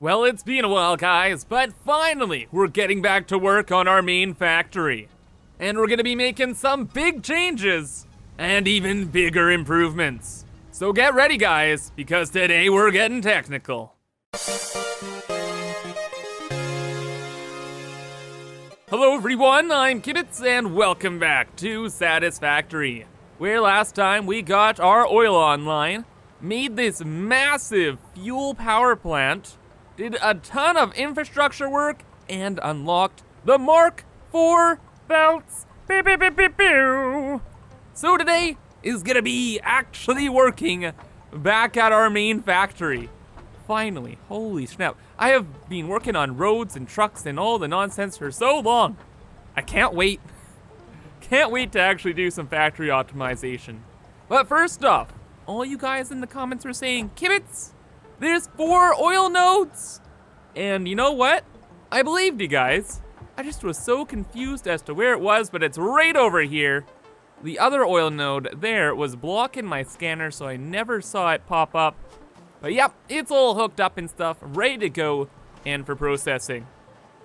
Well, it's been a while, guys, but finally, we're getting back to work on our main factory. And we're gonna be making some big changes and even bigger improvements. So get ready, guys, because today we're getting technical. Hello everyone, I'm Kibitz and welcome back to Satisfactory, where last time we got our oil online, made this massive fuel power plant, did a ton of infrastructure work, and unlocked the Mark IV belts. Pew, pew, pew, pew, pew. So today is gonna be actually working back at our main factory. Finally, holy snap. I have been working on roads and trucks and all the nonsense for so long. I can't wait. Can't wait to actually do some factory optimization. But first off, all you guys in the comments were saying, Kibitz, there's 4 oil nodes. And you know what? I believed you guys. I just was so confused as to where it was, but it's right over here. The other oil node there was blocking my scanner, so I never saw it pop up. But yep, it's all hooked up and stuff, ready to go and for processing.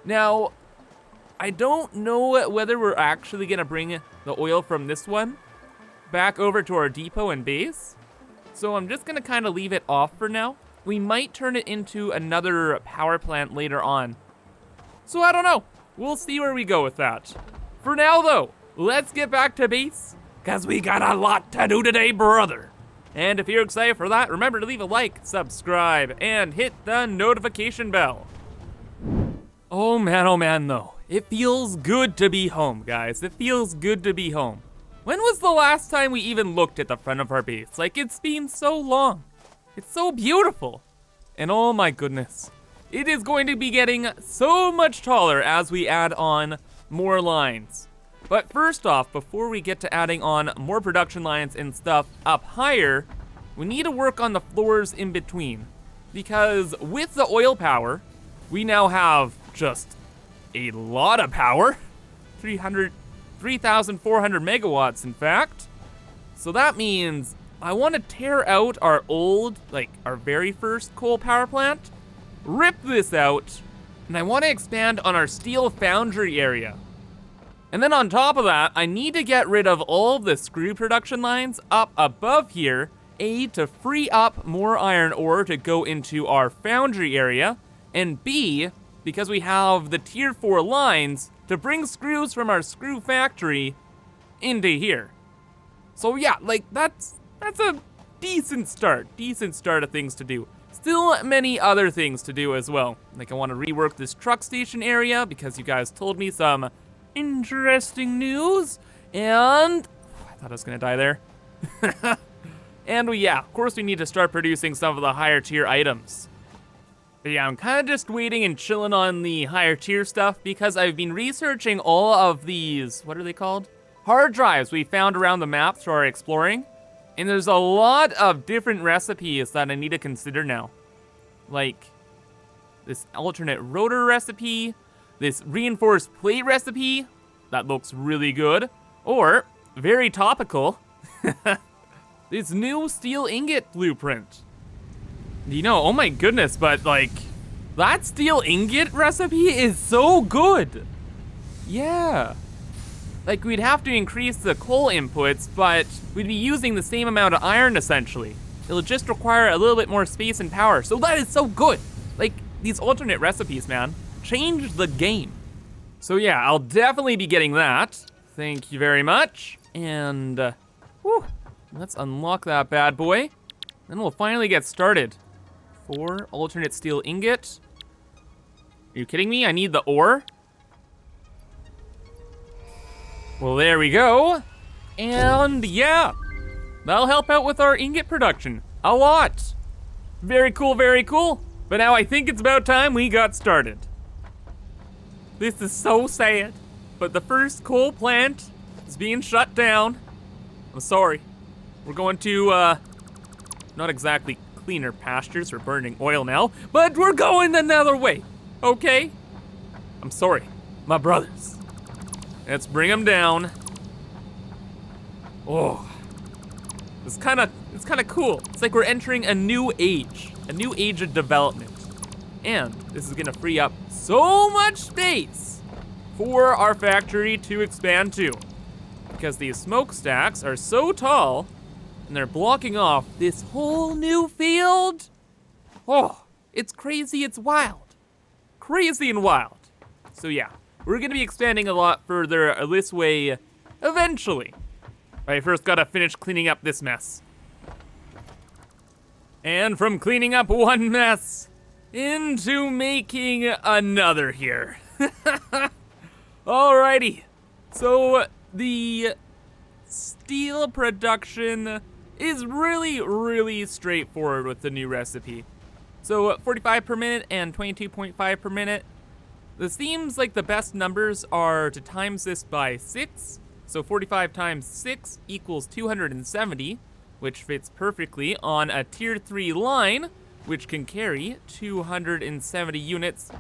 Now, I don't know whether we're actually gonna bring the oil from this one back over to our depot and base. So I'm just gonna kind of leave it off for now. We might turn it into another power plant later on. So I don't know, we'll see where we go with that. For now though, let's get back to base, cause we got a lot to do today, brother. And if you're excited for that, remember to leave a like, subscribe, and hit the notification bell. Oh man though, it feels good to be home, guys. It feels good to be home. When was the last time we even looked at the front of our base? Like, it's been so long. It's so beautiful. And oh my goodness, it is going to be getting so much taller as we add on more lines. But first off, before we get to adding on more production lines and stuff up higher, we need to work on the floors in between. Because with the oil power, we now have just a lot of power. 3,400 megawatts, in fact. So that means I want to tear out our old, our very first coal power plant, rip this out, and I want to expand on our steel foundry area. And then on top of that, I need to get rid of all of the screw production lines up above here, A, to free up more iron ore to go into our foundry area, and B, because we have the tier 4 lines to bring screws from our screw factory into here. So yeah, that's a decent start of things to do. Still many other things to do as well. I want to rework this truck station area because you guys told me some interesting news, and I thought I was gonna die there. And of course we need to start producing some of the higher tier items. But yeah, I'm kind of just waiting and chilling on the higher tier stuff because I've been researching all of these, what are they called? Hard drives we found around the map through our exploring. And there's a lot of different recipes that I need to consider now. Like this alternate rotor recipe, this reinforced plate recipe, that looks really good. Or, very topical, this new steel ingot blueprint. You know, oh my goodness, but that steel ingot recipe is so good. Yeah. We'd have to increase the coal inputs, but we'd be using the same amount of iron essentially. It'll just require a little bit more space and power, so that is so good. These alternate recipes, man, change the game. So yeah, I'll definitely be getting that. Thank you very much. And, let's unlock that bad boy. Then we'll finally get started. 4 alternate steel ingot. Are you kidding me? I need the ore. Well, there we go. And yeah, that'll help out with our ingot production a lot. Very cool, very cool. But now I think it's about time we got started. This is so sad, but the first coal plant is being shut down. I'm sorry. We're going to, not exactly cleaner pastures for burning oil now, but we're going another way, okay? I'm sorry, my brothers. Let's bring them down. Oh, it's kind of cool. It's like we're entering a new age of development. And this is gonna free up so much space for our factory to expand to. Because these smokestacks are so tall, and they're blocking off this whole new field. Oh, it's crazy, it's wild. Crazy and wild. So yeah, we're gonna be expanding a lot further this way eventually. I first gotta finish cleaning up this mess. And from cleaning up one mess into making another here. Alrighty, so the steel production is really straightforward with the new recipe. So 45 per minute and 22.5 per minute. This seems like the best numbers are to times this by 6. So 45 times 6 equals 270, which fits perfectly on a tier 3 line, which can carry 270 units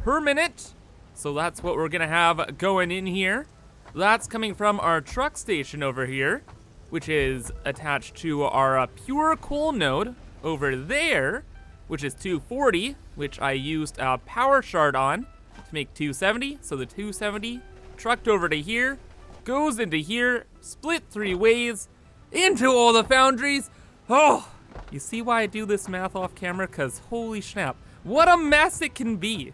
per minute. So that's what we're gonna have going in here. That's coming from our truck station over here, which is attached to our pure coal node over there, which is 240, which I used a power shard on to make 270. So the 270 trucked over to here, goes into here, split 3 ways, into all the foundries. Oh, you see why I do this math off camera? Cause holy snap, what a mess it can be.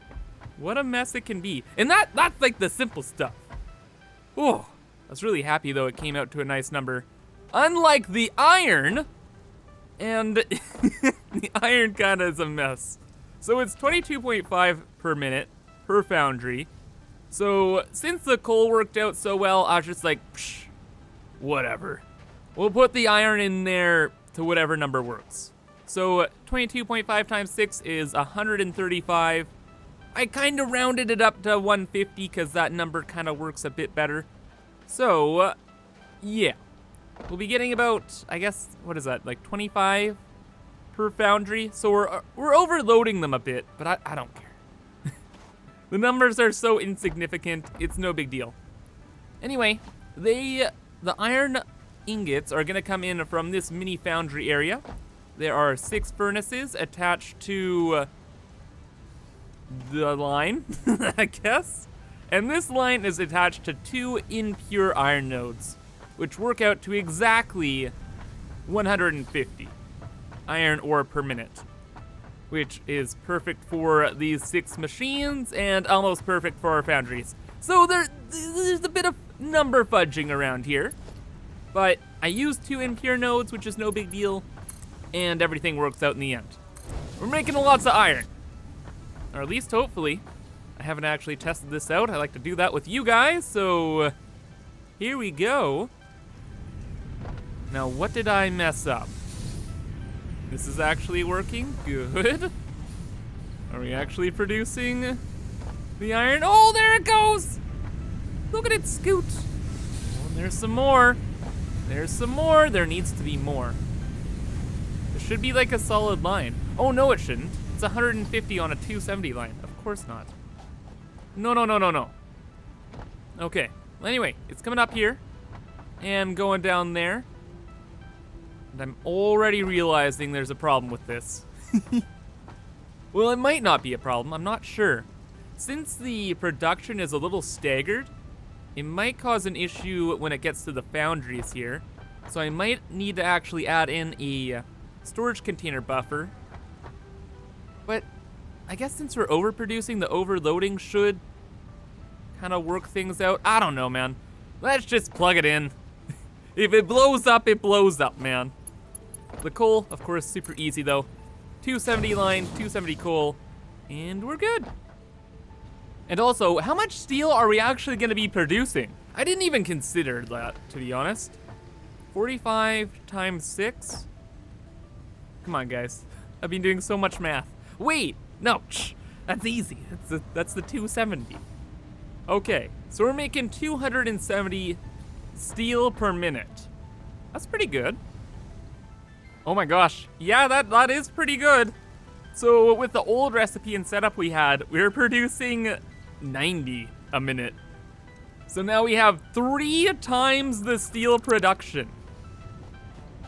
What a mess it can be. And that's like the simple stuff. Oh, I was really happy though it came out to a nice number. Unlike the iron, and the iron kinda is a mess. So it's 22.5 per minute per foundry. So since the coal worked out so well, I was just like, psh, whatever. We'll put the iron in there to whatever number works. So 22.5 times 6 is 135. I kind of rounded it up to 150 because that number kind of works a bit better. So, yeah. We'll be getting about, I guess, what is that, like 25 per foundry? So we're overloading them a bit, but I don't care. The numbers are so insignificant, it's no big deal. Anyway, the iron ingots are gonna come in from this mini foundry area. There are 6 furnaces attached to the line, I guess. And this line is attached to 2 impure iron nodes, which work out to exactly 150 iron ore per minute, which is perfect for these 6 machines and almost perfect for our foundries. So there's a bit of number fudging around here, but I used 2 impure nodes, which is no big deal, and everything works out in the end. We're making lots of iron, or at least hopefully. I haven't actually tested this out. I like to do that with you guys, so here we go. Now, what did I mess up? This is actually working, good. Are we actually producing the iron? Oh, there it goes! Look at it scoot. Oh, and there's some more. There's some more. There needs to be more. There should be like a solid line. Oh, no, it shouldn't. It's 150 on a 270 line. Of course not. No. Okay, well, anyway, it's coming up here and going down there. And I'm already realizing there's a problem with this. Well, it might not be a problem, I'm not sure. Since the production is a little staggered, it might cause an issue when it gets to the foundries here. So I might need to actually add in a storage container buffer. But I guess since we're overproducing, the overloading should kind of work things out. I don't know, man. Let's just plug it in. If it blows up, it blows up, man. The coal, of course, super easy though. 270 line, 270 coal, and we're good. And also, how much steel are we actually gonna be producing? I didn't even consider that, to be honest. 45 times 6? Come on, guys. I've been doing so much math. Wait, no, that's easy. That's the 270. Okay, so we're making 270 steel per minute. That's pretty good. Oh my gosh, yeah, that is pretty good. So with the old recipe and setup we were producing 90 a minute. So now we have 3 times the steel production.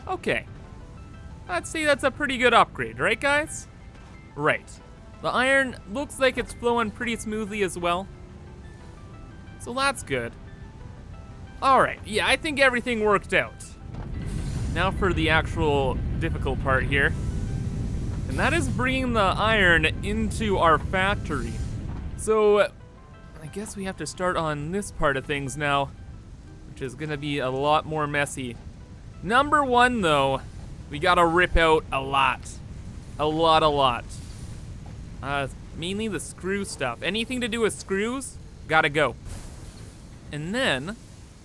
Okay, I'd say that's a pretty good upgrade, right guys? Right. The iron looks like it's flowing pretty smoothly as well. So that's good. All right, yeah, I think everything worked out. Now for the actual difficult part here. And that is bringing the iron into our factory. So I guess we have to start on this part of things now, which is gonna be a lot more messy. Number one though, we gotta rip out a lot. A lot. Mainly the screw stuff. Anything to do with screws, gotta go. And then,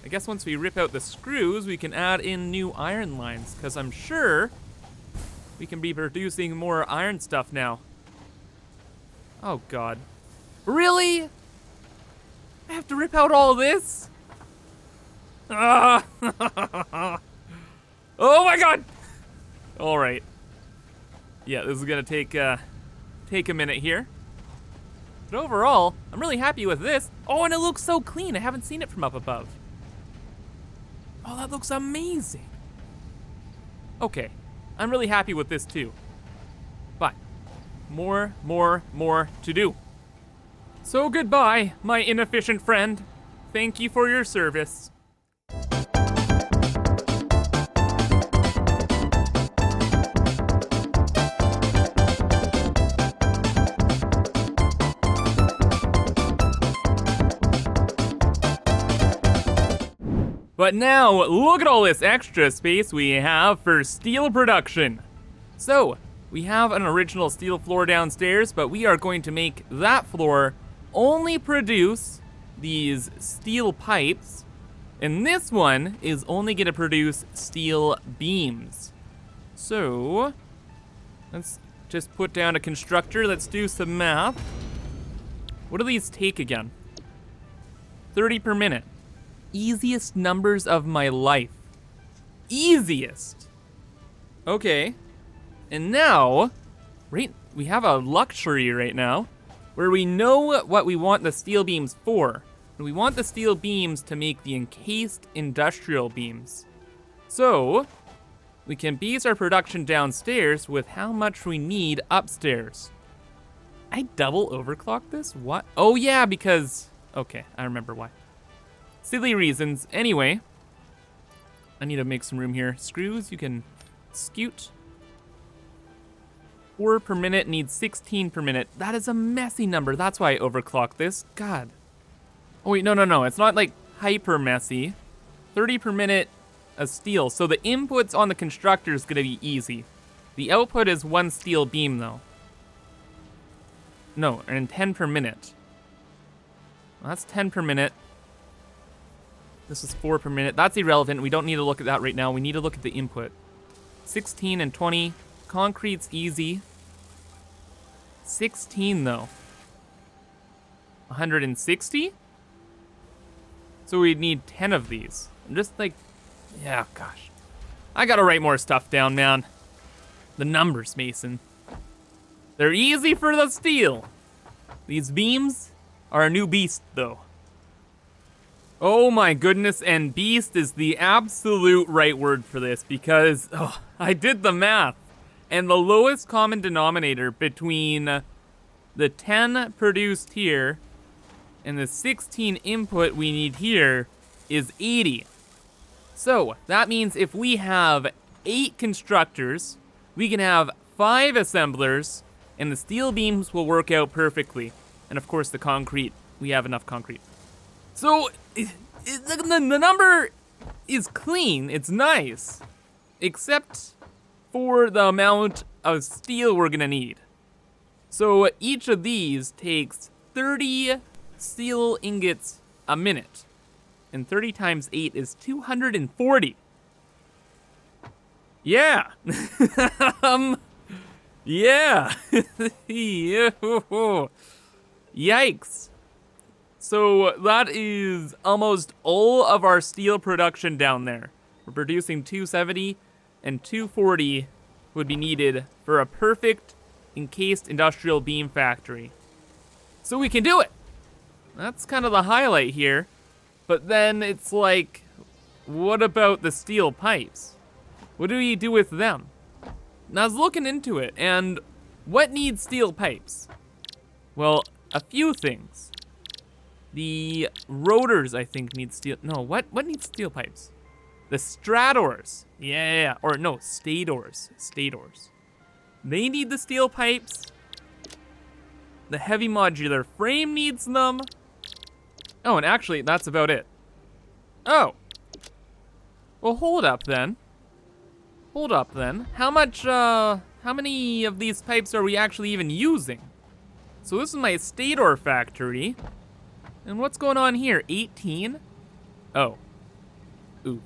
I guess once we rip out the screws, we can add in new iron lines, because I'm sure we can be producing more iron stuff now. Oh God. Really? I have to rip out all this? Ah. Oh my God! All right. Yeah, this is gonna take a minute here. But overall, I'm really happy with this. Oh, and it looks so clean. I haven't seen it from up above. Oh, that looks amazing. Okay, I'm really happy with this too. But more to do. So goodbye, my inefficient friend. Thank you for your service. But now, look at all this extra space we have for steel production. So, we have an original steel floor downstairs, but we are going to make that floor only produce these steel pipes, and this one is only gonna produce steel beams. So, let's just put down a constructor. Let's do some math. What do these take again? 30 per minute. Easiest numbers of my life. Easiest. Okay. And now, right, we have a luxury right now where we know what we want the steel beams for. And we want the steel beams to make the encased industrial beams. So, we can base our production downstairs with how much we need upstairs. I double overclocked this? What? Oh yeah, because, okay, I remember why. Silly reasons. Anyway, I need to make some room here. Screws, you can scoot. 4 per minute needs 16 per minute. That is a messy number. That's why I overclocked this. God. Oh wait, no. It's not like hyper messy. 30 per minute of steel. So the inputs on the constructor is gonna be easy. The output is 1 steel beam though. No, and 10 per minute. Well, that's 10 per minute. This is 4 per minute. That's irrelevant. We don't need to look at that right now. We need to look at the input. 16 and 20. Concrete's easy. 16 though. 160? So we'd need 10 of these. I'm just like, yeah, gosh. I gotta write more stuff down, man. The numbers, Mason. They're easy for the steel. These beams are a new beast though. Oh my goodness, and beast is the absolute right word for this because I did the math. And the lowest common denominator between the 10 produced here and the 16 input we need here is 80. So that means if we have 8 constructors, we can have 5 assemblers, and the steel beams will work out perfectly. And of course the concrete, we have enough concrete. So the number is clean, it's nice, except for the amount of steel we're gonna need. So each of these takes 30 steel ingots a minute, and 30 times 8 is 240. Yeah. Yeah. Yikes. So that is almost all of our steel production down there. We're producing 270, and 240 would be needed for a perfect encased industrial beam factory. So we can do it. That's kind of the highlight here. But then it's like, what about the steel pipes? What do we do with them? And I was looking into it, and what needs steel pipes? Well, a few things. The rotors, I think, need steel. No, what needs steel pipes? The strators. Yeah. Or no, stators. Stators. They need the steel pipes. The heavy modular frame needs them. Oh, and actually, that's about it. Oh. Well, hold up then. Hold up then. How many of these pipes are we actually even using? So this is my stator factory. And what's going on here? 18? Oh. Ooh.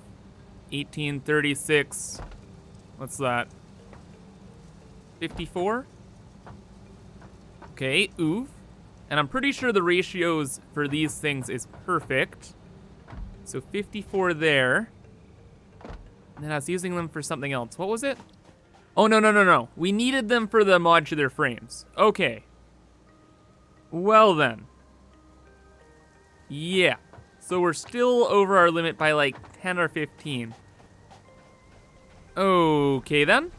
18, 36. What's that? 54? Okay, oof. And I'm pretty sure the ratios for these things is perfect. So 54 there. And then I was using them for something else. What was it? Oh, no. We needed them for the modular frames. Okay. Well then. Yeah. So we're still over our limit by like 10 or 15. Okay then.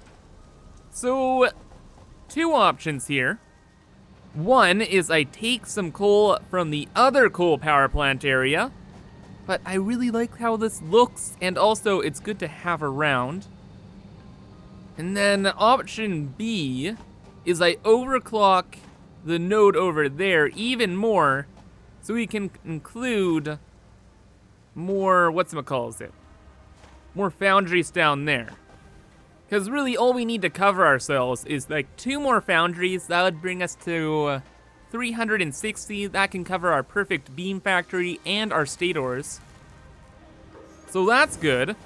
So, two options here. One is I take some coal from the other coal power plant area, but I really like how this looks, and also it's good to have around. And then option B is I overclock the node over there even more, so we can include more, more foundries down there. Because really all we need to cover ourselves is like 2 more foundries. That would bring us to 360. That can cover our perfect beam factory and our stators. So that's good.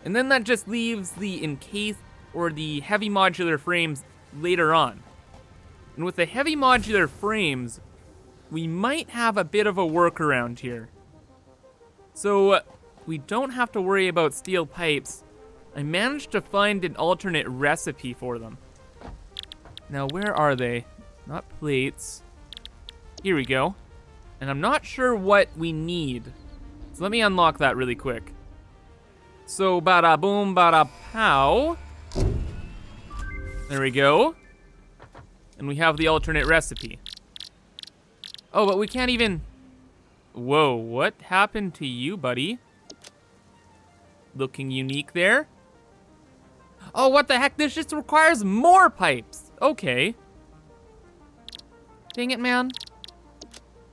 And then that just leaves the encased or the heavy modular frames later on. And with the heavy modular frames, we might have a bit of a workaround here. So we don't have to worry about steel pipes. I managed to find an alternate recipe for them. Now, where are they? Not plates. Here we go. And I'm not sure what we need. So let me unlock that really quick. So, bada boom, bada pow. There we go. And we have the alternate recipe. Oh, but we can't even... Whoa, what happened to you, buddy? Looking unique there. Oh, what the heck? This just requires more pipes. Okay. Dang it, man.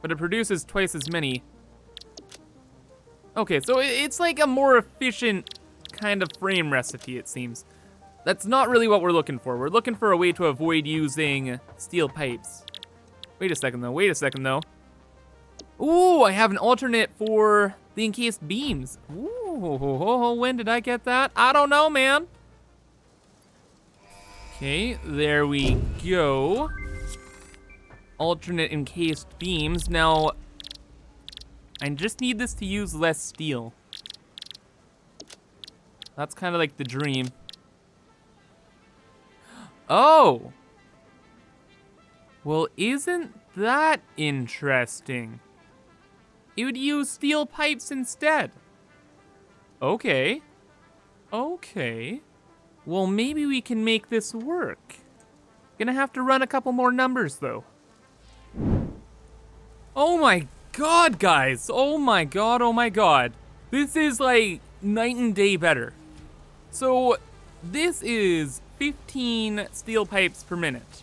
But it produces twice as many. Okay, so it's like a more efficient kind of frame recipe, it seems. That's not really what we're looking for. We're looking for a way to avoid using steel pipes. Wait a second, though. Ooh, I have an alternate for the encased beams. Ooh, when did I get that? I don't know, man. Okay, there we go. Alternate encased beams. Now, I just need this to use less steel. That's kind of like the dream. Oh! Well, isn't that interesting? It would use steel pipes instead. Okay. Well, maybe we can make this work. Gonna have to run a couple more numbers, though. Oh my god, guys. Oh my god. This is like night and day better. So, this is 15 steel pipes per minute.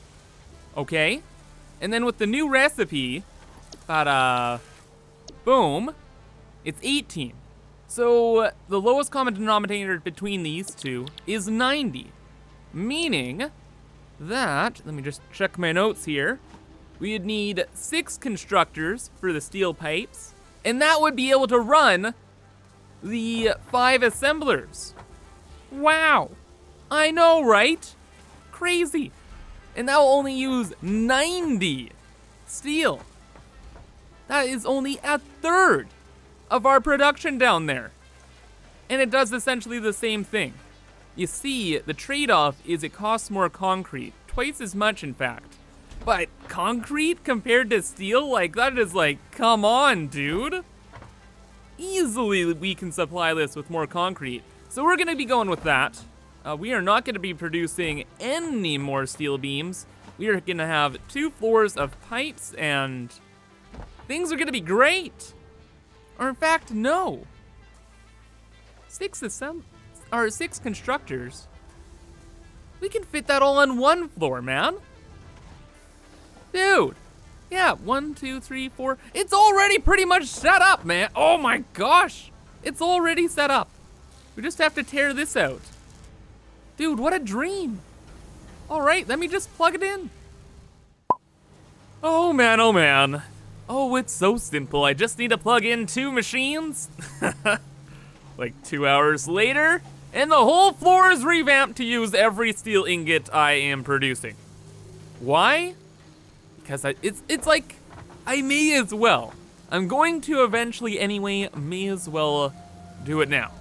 Okay? And then with the new recipe, bada boom, it's 18. So the lowest common denominator between these two is 90. Meaning that, let me just check my notes here, we'd need 6 constructors for the steel pipes, and that would be able to run the 5 assemblers. Wow. I know, right? Crazy. And that will only use 90 steel. That is only a third of our production down there. And it does essentially the same thing. You see, the trade-off is it costs more concrete. Twice as much, in fact. But concrete compared to steel? Like, that is like, come on, dude. Easily we can supply this with more concrete. So we're gonna be going with that. We are not gonna be producing any more steel beams. We are gonna have 2 floors of pipes and things are gonna be great. Or in fact, no. 6 constructors. We can fit that all on 1 floor, man. Dude. Yeah, 1, 2, 3, 4. It's already pretty much set up, man. Oh my gosh. It's already set up. We just have to tear this out. Dude, what a dream. All right, let me just plug it in. Oh man, oh man. Oh, it's so simple. I just need to plug in 2 machines. Like 2 hours later, and the whole floor is revamped to use every steel ingot I am producing. Why? Because it's like, I may as well. I'm going to eventually anyway, may as well do it now.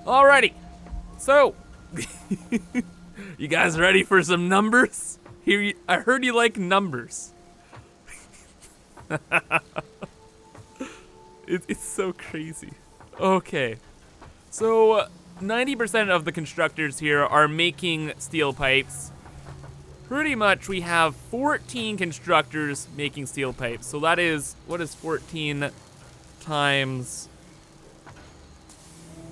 Alrighty, so, you guys ready for some numbers? I heard you like numbers. It's so crazy. Okay, so 90% of the constructors here are making steel pipes. Pretty much we have 14 constructors making steel pipes. So that is, what is 14 times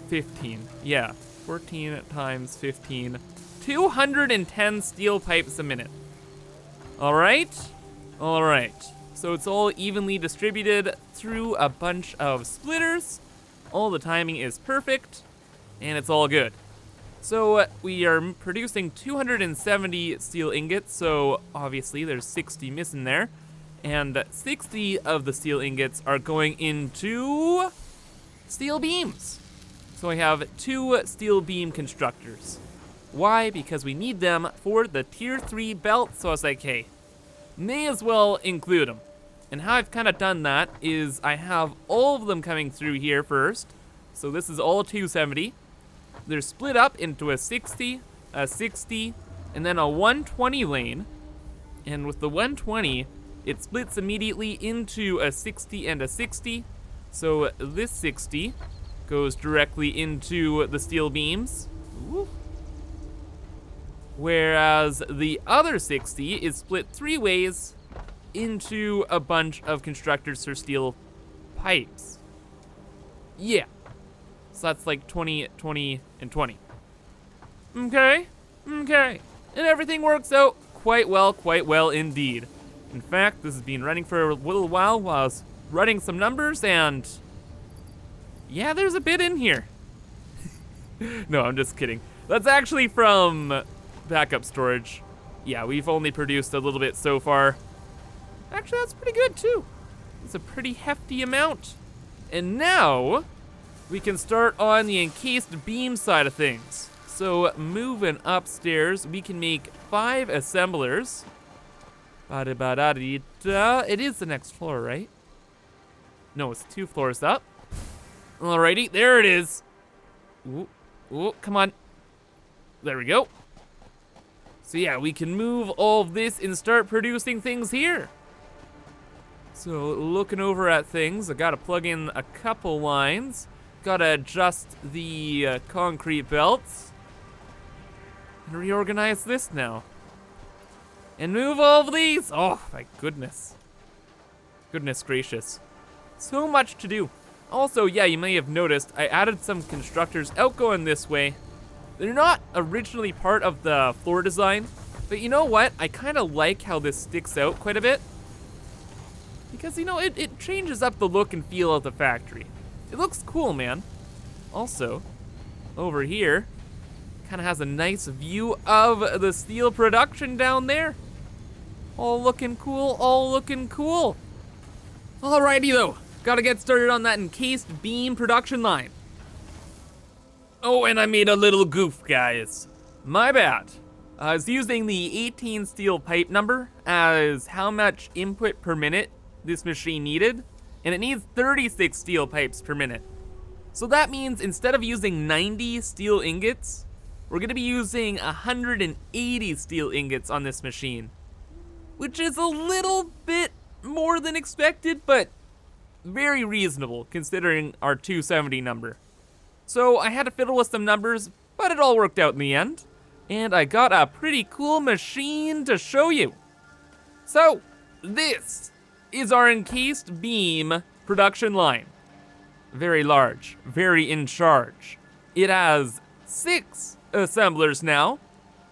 15? Yeah, 14 times 15. 210 steel pipes a minute. All right. So it's all evenly distributed through a bunch of splitters. All the timing is perfect, and it's all good. So we are producing 270 steel ingots, so obviously there's 60 missing there. And 60 of the steel ingots are going into steel beams. So I have 2 steel beam constructors. Why? Because we need them for the tier 3 belt, so I was like, hey, may as well include them. And how I've kind of done that is I have all of them coming through here first. So this is all 270. They're split up into a 60, a 60, and then a 120 lane. And with the 120, it splits immediately into a 60 and a 60. So this 60 goes directly into the steel beams. Ooh. Whereas the other 60 is split 3 ways into a bunch of constructors for steel pipes. Yeah. So that's like 20, 20, and 20. Okay. And everything works out quite well indeed. In fact, this has been running for a little while I was running some numbers, and yeah, there's a bit in here. No, I'm just kidding. That's actually from backup storage. Yeah, we've only produced a little bit so far. Actually, that's pretty good too. It's a pretty hefty amount. And now we can start on the encased beam side of things. So moving upstairs, we can make 5 assemblers. It is the next floor, right? No, it's 2 floors up. Alrighty, there it is. Ooh, come on. There we go. So yeah, we can move all of this and start producing things here. So looking over at things, I gotta plug in a couple lines. Gotta adjust the concrete belts. And reorganize this now. And move all of these. Oh my goodness. Goodness gracious. So much to do. Also, yeah, you may have noticed, I added some constructors outgoing this way. They're not originally part of the floor design, but you know what? I kind of like how this sticks out quite a bit. Because, you know, it changes up the look and feel of the factory. It looks cool, man. Also, over here, kind of has a nice view of the steel production down there. All looking cool, Alrighty though, gotta get started on that encased beam production line. Oh, and I made a little goof, guys. My bad. I was using the 18 steel pipe number as how much input per minute this machine needed, and it needs 36 steel pipes per minute. So that means instead of using 90 steel ingots, we're gonna be using 180 steel ingots on this machine, which is a little bit more than expected, but very reasonable considering our 270 number. So I had to fiddle with some numbers, but it all worked out in the end. and I got a pretty cool machine to show you. So, this is our encased beam production line. Very large, very in charge. It has 6 assemblers now,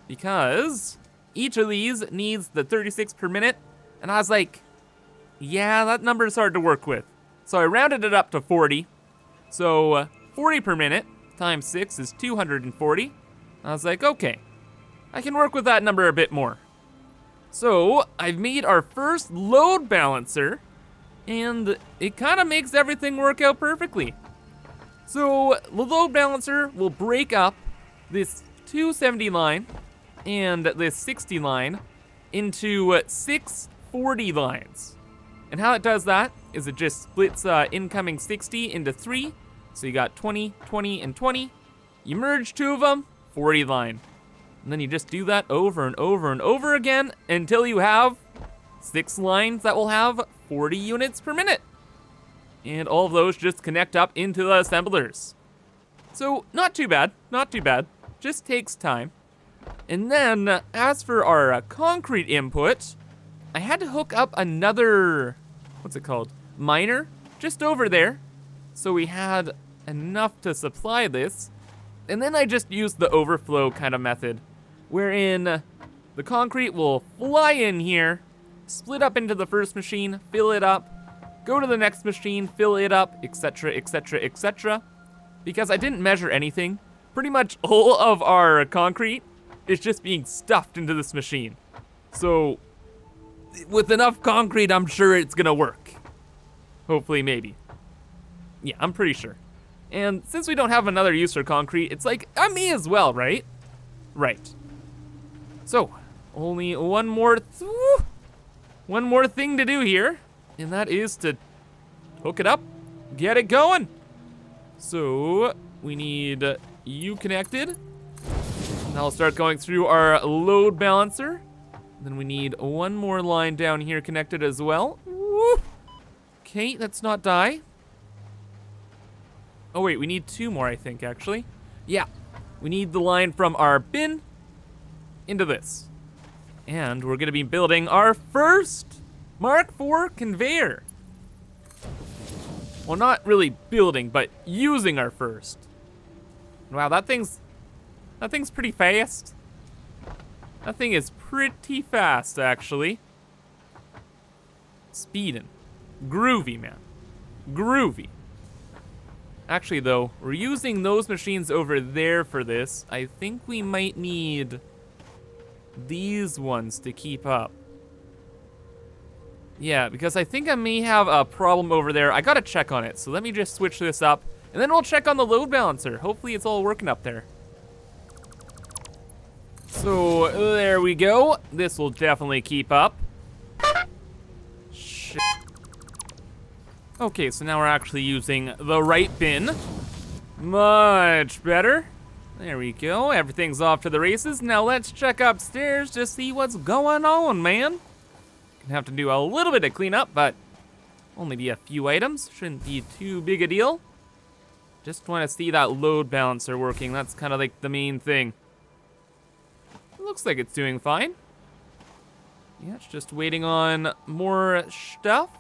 because each of these needs the 36 per minute, and I was like, yeah, that number is hard to work with. So I rounded it up to 40. So 40 per minute times 6 is 240. I was like, okay, I can work with that number a bit more. So I've made our first load balancer, and it kind of makes everything work out perfectly. So the load balancer will break up this 270 line and this 60 line into 6 40 lines. And how it does that is it just splits incoming 60 into 3. So you got 20, 20, and 20. You merge 2 of them, 40 line. And then you just do that over and over and over again until you have 6 lines that will have 40 units per minute. And all of those just connect up into the assemblers. So not too bad, not too bad. Just takes time. And then as for our concrete input, I had to hook up another, what's it called? Miner, just over there. So we had enough to supply this. And then I just used the overflow kind of method, wherein the concrete will fly in here, split up into the first machine, fill it up, go to the next machine, fill it up, etc., etc., etc. Because I didn't measure anything, pretty much all of our concrete is just being stuffed into this machine. So with enough concrete, I'm sure it's gonna work. Hopefully, maybe. Yeah, I'm pretty sure. And since we don't have another use for concrete, it's like, I may as well, right? Right. So, only one more thing to do here, and that is to hook it up, get it going. So, we need you connected. Now I'll start going through our load balancer. Then we need one more line down here connected as well. Okay, let's not die. Oh wait, we need 2 more, I think, actually. Yeah, we need the line from our bin into this. And we're gonna be building our first Mark IV conveyor. Well, not really building, but using our first. Wow, that thing's pretty fast. That thing is pretty fast, actually. Speedin'. Groovy, man. Groovy. Actually, though, we're using those machines over there for this. I think we might need these ones to keep up. Yeah, because I think I may have a problem over there. I gotta check on it, so let me just switch this up, and then we'll check on the load balancer. Hopefully it's all working up there. So, there we go. This will definitely keep up. Shit. Okay, so now we're actually using the right bin. Much better. There we go, everything's off to the races. Now let's check upstairs to see what's going on, man. Gonna have to do a little bit of cleanup, but only be a few items. Shouldn't be too big a deal. Just wanna see that load balancer working. That's kind of like the main thing. It looks like it's doing fine. Yeah, it's just waiting on more stuff.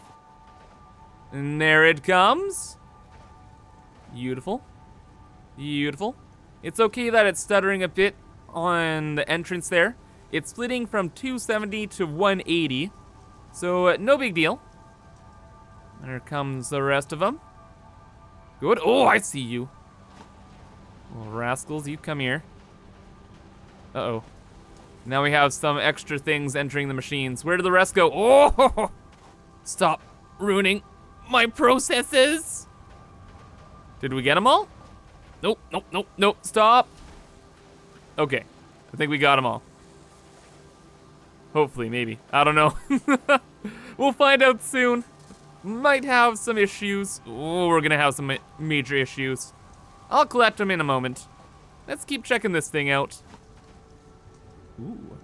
And there it comes. Beautiful. Beautiful. It's okay that it's stuttering a bit on the entrance there. It's splitting from 270 to 180. So no big deal. There comes the rest of them. Good. Oh, I see you. Little rascals, you come here. Uh-oh. Now we have some extra things entering the machines. Where did the rest go? Oh! Stop ruining my processes. Did we get them all? Nope, nope, nope, nope, stop. Okay, I think we got them all. Hopefully, maybe, I don't know. We'll find out soon. Might have some issues. Oh, we're gonna have some major issues. I'll collect them in a moment. Let's keep checking this thing out. Ooh.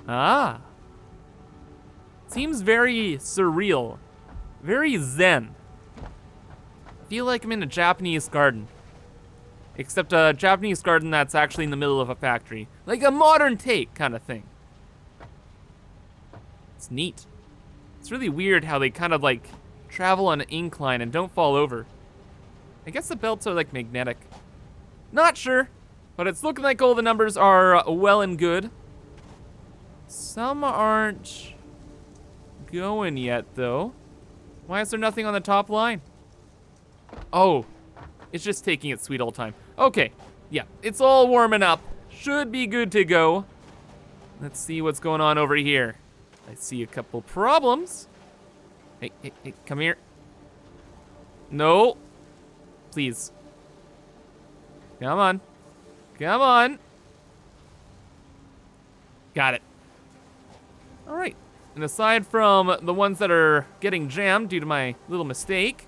Ah. Seems very surreal. Very zen. I feel like I'm in a Japanese garden. except a Japanese garden that's actually in the middle of a factory. Like a modern take kind of thing. It's neat. It's really weird how they kind of like travel on an incline and don't fall over. I guess the belts are like magnetic. Not sure, but it's looking like all the numbers are well and good. Some aren't going yet though. Why is there nothing on the top line? Oh, it's just taking its sweet old time. Okay, yeah, it's all warming up. Should be good to go. Let's see what's going on over here. I see a couple problems. Hey, come here. No, please. Come on, come on. Got it. All right, and aside from the ones that are getting jammed due to my little mistake,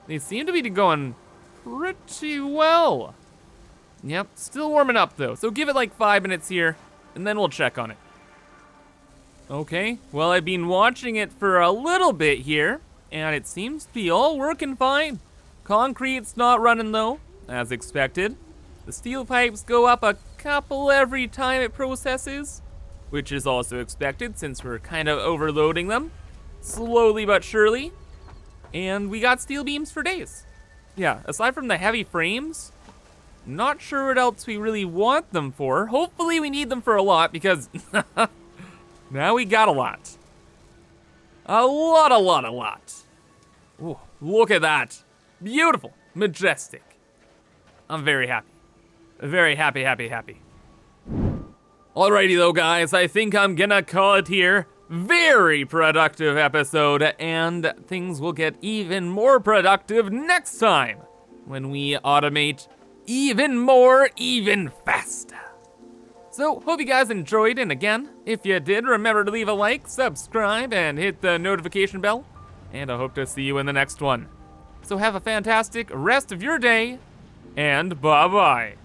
they seem to be going pretty well. Yep, still warming up though, so give it like 5 minutes here, and then we'll check on it. Okay, well, I've been watching it for a little bit here, and it seems to be all working fine. Concrete's not running though, as expected. The steel pipes go up a couple every time it processes, which is also expected since we're kind of overloading them, slowly but surely. And we got steel beams for days. Yeah, aside from the heavy frames, not sure what else we really want them for. Hopefully we need them for a lot because now we got a lot. A lot. Ooh, look at that. Beautiful, majestic. I'm very happy. Very happy. Alrighty though, guys, I think I'm gonna call it here. Very productive episode, and things will get even more productive next time when we automate even more, even faster. So, hope you guys enjoyed, and again, if you did, remember to leave a like, subscribe, and hit the notification bell, and I hope to see you in the next one. So have a fantastic rest of your day, and bye-bye.